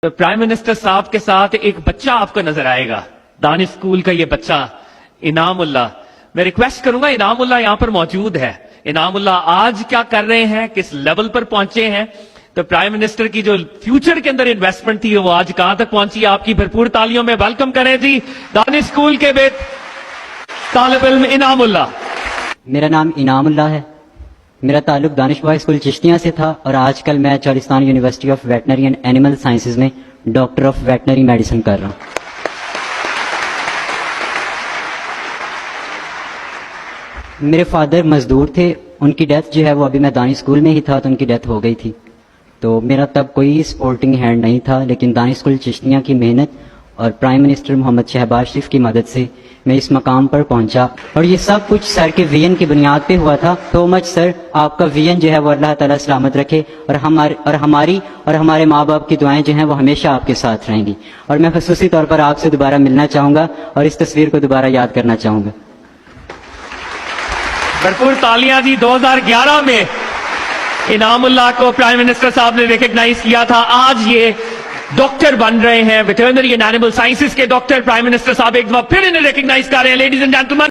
تو prime minister صاحب کے ساتھ ایک بچہ آپ کو نظر آئے گا، دانش اسکول کا یہ بچہ انعام اللہ. میں ریکویسٹ کروں گا، انعام اللہ یہاں پر موجود ہے. انعام اللہ آج کیا کر رہے ہیں، کس لیول پر پہنچے ہیں. تو پرائم منسٹر کی جو فیوچر کے اندر انویسٹمنٹ تھی وہ آج کہاں تک پہنچی. آپ کی بھرپور تالیوں میں ویلکم کریں جی دانش اسکول کے طالب علم انعام اللہ. میرا نام انعام اللہ ہے. میرا تعلق دانش بوائے اسکول چشتیاں سے تھا اور آج کل میں Cholistan university of veterinary and animal sciences میں ڈاکٹر آف ویٹنری میڈیسن کر رہا ہوں. میرے فادر مزدور تھے، ان کی ڈیتھ جو ہے وہ ابھی میں دانش اسکول میں ہی تھا تو ان کی ڈیتھ ہو گئی تھی. تو میرا تب کوئی سپورٹنگ ہینڈ نہیں تھا، لیکن دانش اسکول چشتیاں کی محنت اور پرائم منسٹر محمد شہباز شریف کی مدد سے میں اس مقام پر پہنچا. اور یہ سب کچھ سر کے ویژن کی بنیاد پہ ہوا تھا. تو مچ سر، آپ کا ویژن جو ہے وہ اللہ تعالیٰ سلامت رکھے اور ہماری اور ہمارے ماں باپ کی دعائیں جو ہیں وہ ہمیشہ آپ کے ساتھ رہیں گی. اور میں خصوصی طور پر آپ سے دوبارہ ملنا چاہوں گا اور اس تصویر کو دوبارہ یاد کرنا چاہوں گا. بھرپور تالیاں جی. 2011 میں انعام اللہ کو پرائم منسٹر صاحب نے ریکگنائز کیا تھا. آج یہ ڈاکٹر بن رہے ہیں، ویٹرنری اینڈ اینیمل سائنسز کے ڈاکٹر. پرائم منسٹر صاحب ایک دفعہ پھر انہیں ریکگنائز کر رہے ہیں. Ladies and gentleman